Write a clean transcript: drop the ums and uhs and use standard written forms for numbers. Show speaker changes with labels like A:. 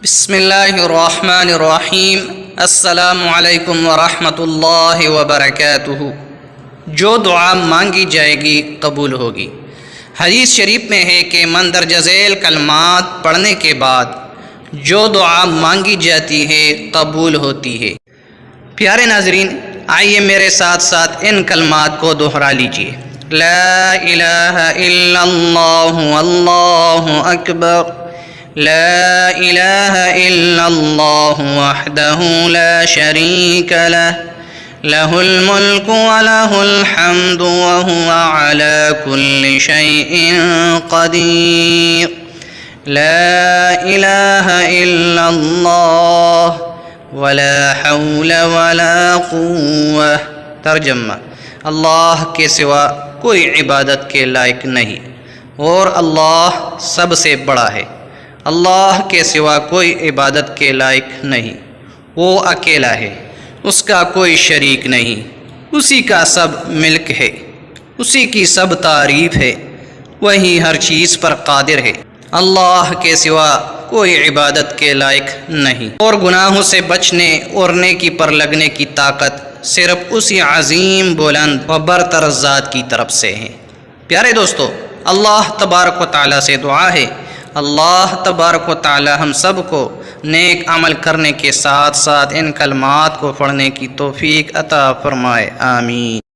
A: بسم اللہ الرحمن الرحیم۔ السلام علیکم ورحمۃ اللہ وبرکاتہ۔ جو دعا مانگی جائے گی قبول ہوگی۔ حدیث شریف میں ہے کہ مندرجہ ذیل کلمات پڑھنے کے بعد جو دعا مانگی جاتی ہے قبول ہوتی ہے۔ پیارے ناظرین، آئیے میرے ساتھ ساتھ ان کلمات کو دہرا لیجیے۔ لا الہ الا اللہ واللہ اکبر، لا الہ الا اللہ وحدہ لا شریک لہ، لہ الملک ولہ الحمد وہو علی کل شیء قدیر، لا الہ الا اللہ ولا حول ولا قوة۔ ترجمہ: اللہ کے سوا کوئی عبادت کے لائق نہیں اور اللہ سب سے بڑا ہے۔ اللہ کے سوا کوئی عبادت کے لائق نہیں، وہ اکیلا ہے، اس کا کوئی شریک نہیں، اسی کا سب ملک ہے، اسی کی سب تعریف ہے، وہی ہر چیز پر قادر ہے۔ اللہ کے سوا کوئی عبادت کے لائق نہیں، اور گناہوں سے بچنے اور نیکی پر لگنے کی طاقت صرف اسی عظیم، بلند و برتر ذات کی طرف سے ہے۔ پیارے دوستو، اللہ تبارک و تعالیٰ سے دعا ہے اللہ تبارک و تعالیٰ ہم سب کو نیک عمل کرنے کے ساتھ ساتھ ان کلمات کو پڑھنے کی توفیق عطا فرمائے، آمین۔